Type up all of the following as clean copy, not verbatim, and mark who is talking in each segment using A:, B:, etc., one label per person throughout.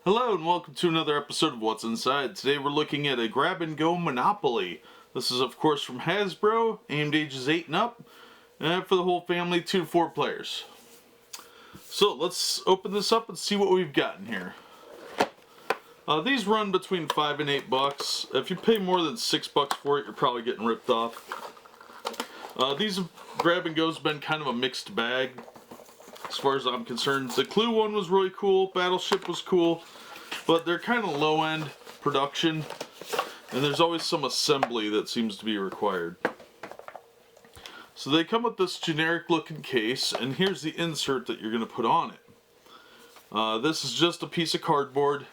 A: Hello and welcome to another episode of What's Inside. Today we're looking at a grab-and-go Monopoly. This is of course from Hasbro, aimed ages 8 and up, and for the whole family, 2 to 4 players. So let's open this up and see what we've got in here. These run between $5 and $8. If you pay more than $6 for it, you're probably getting ripped off. These grab-and-go's been kind of a mixed bag as far as I'm concerned. The Clue one was really cool, Battleship was cool, but they're kind of low-end production, and there's always some assembly that seems to be required. So they come with this generic looking case, and here's the insert that you're going to put on it. This is just a piece of cardboard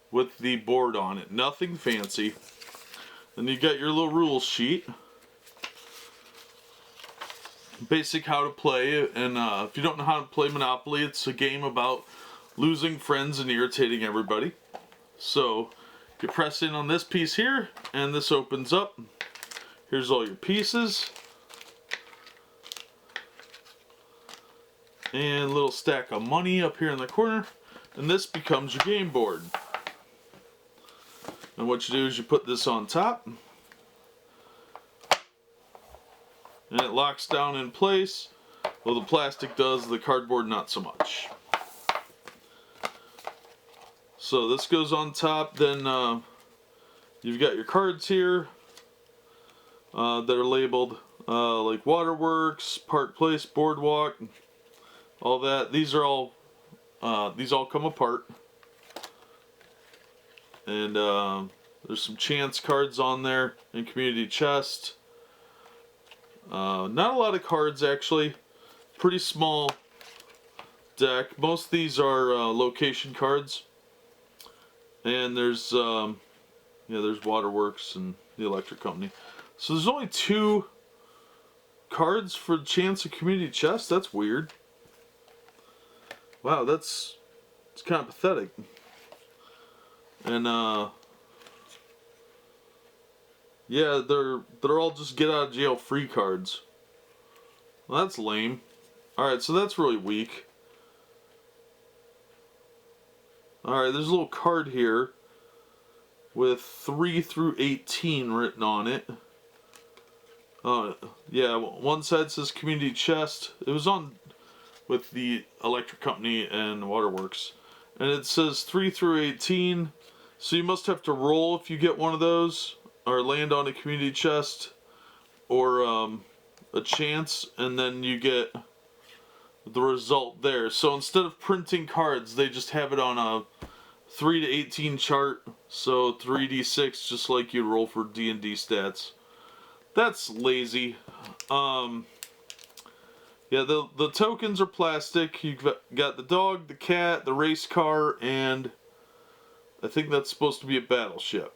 A: with the board on it, nothing fancy. Then you got your little rules sheet. Basic how to play, and if you don't know how to play Monopoly, it's a game about losing friends and irritating everybody. So you press in on this piece here, and this opens up. Here's all your pieces. And a little stack of money up here in the corner, and this becomes your game board. And what you do is you put this on top, and it locks down in place. Well, the plastic does, the cardboard not so much. So this goes on top, then you've got your cards here that are labeled like Waterworks, Park Place, Boardwalk, all that. These all come apart. And there's some chance cards on there and community chest. Not a lot of cards actually. Pretty small deck. Most of these are location cards. And there's there's Waterworks and the electric company. So there's only 2 cards for chance of community chest. That's weird. Wow, it's kind of pathetic. And yeah, they're all just get out of jail free cards. Well, that's lame. Alright, so that's really weak. Alright, there's a little card here with 3 through 18 written on it. Yeah, one side says community chest. It was on with the electric company and Waterworks. And it says 3 through 18. So you must have to roll if you get one of those, or land on a community chest, or a chance, and then you get the result there. So instead of printing cards, they just have it on a 3 to 18 chart, so 3d6, just like you roll for D&D stats. That's lazy. Yeah, the tokens are plastic. You've got the dog, the cat, the race car, and I think that's supposed to be a battleship.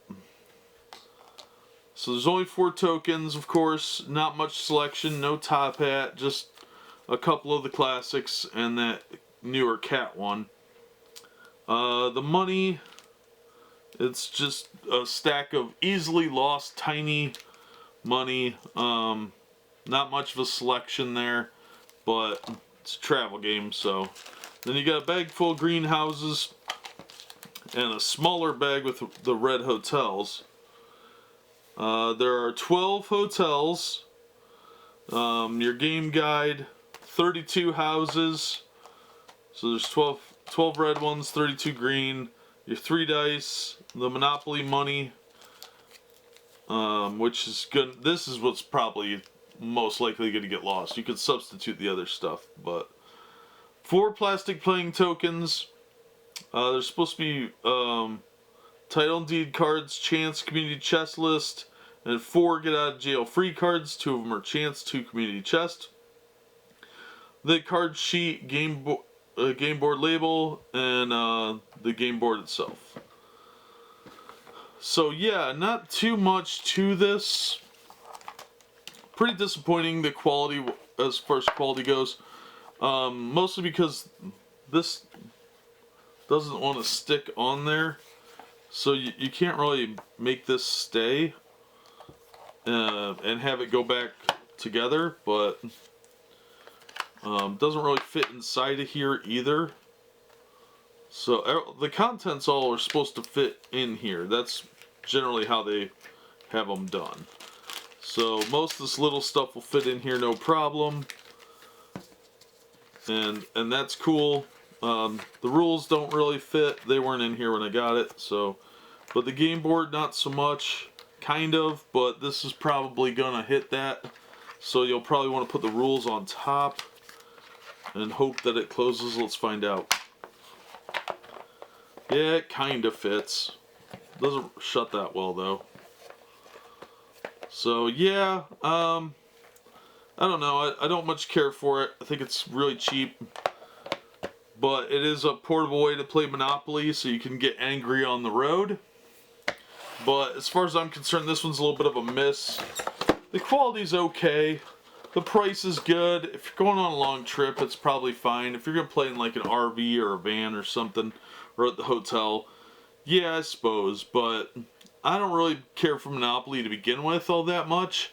A: So there's only 4 tokens, of course. Not much selection, no top hat, just a couple of the classics and that newer cat one. The money, it's just a stack of easily lost tiny money. Not much of a selection there, but it's a travel game. So then you got a bag full of greenhouses and a smaller bag with the red hotels. There are 12 hotels. Your game guide, 32 houses. So there's 12 red ones, 32 green. Your 3 dice, the Monopoly money, which is good. This is what's probably most likely going to get lost. You could substitute the other stuff, but 4 plastic playing tokens. There's supposed to be title and deed cards, chance, community chest list, and 4 get out of jail free cards. 2 of them are chance, 2 community chest. The card sheet, game board label, and the game board itself. So yeah, not too much to this. Pretty disappointing, the quality as far as quality goes. Mostly because this doesn't want to stick on there. So you can't really make this stay and have it go back together, but doesn't really fit inside of here either. So the contents all are supposed to fit in here. That's generally how they have them done. So most of this little stuff will fit in here no problem. And that's cool. The rules don't really fit. They weren't in here when I got it. So, but the game board not so much. Kind of, but this is probably gonna hit that. So you'll probably want to put the rules on top and hope that it closes. Let's find out. Yeah, it kind of fits. Doesn't shut that well though. So yeah, I don't know. I don't much care for it. I think it's really cheap. But it is a portable way to play Monopoly, so you can get angry on the road. But as far as I'm concerned, this one's a little bit of a miss. The quality's okay. The price is good. If you're going on a long trip, it's probably fine. If you're going to play in like an RV or a van or something, or at the hotel, yeah, I suppose. But I don't really care for Monopoly to begin with all that much.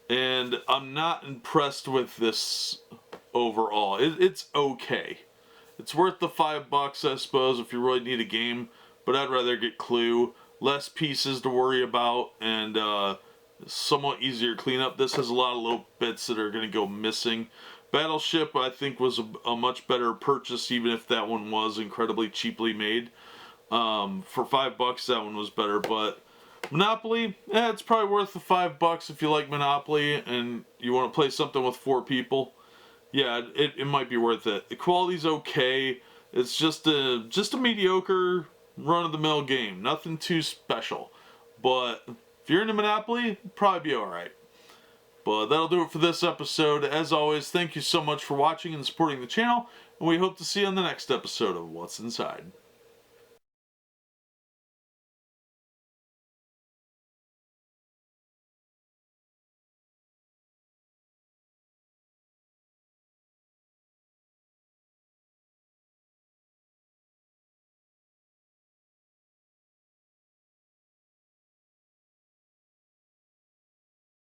A: And I'm not impressed with this overall. It's okay. It's worth the $5, I suppose, if you really need a game. But I'd rather get Clue. Less pieces to worry about, and somewhat easier cleanup. This has a lot of little bits that are going to go missing. Battleship, I think, was a much better purchase, even if that one was incredibly cheaply made. For $5, that one was better. But Monopoly, it's probably worth the $5 if you like Monopoly and you want to play something with 4 people. Yeah, it might be worth it. The quality's okay. It's just a mediocre run-of-the-mill game. Nothing too special. But if you're into Monopoly, probably be alright. But that'll do it for this episode. As always, thank you so much for watching and supporting the channel. And we hope to see you on the next episode of What's Inside.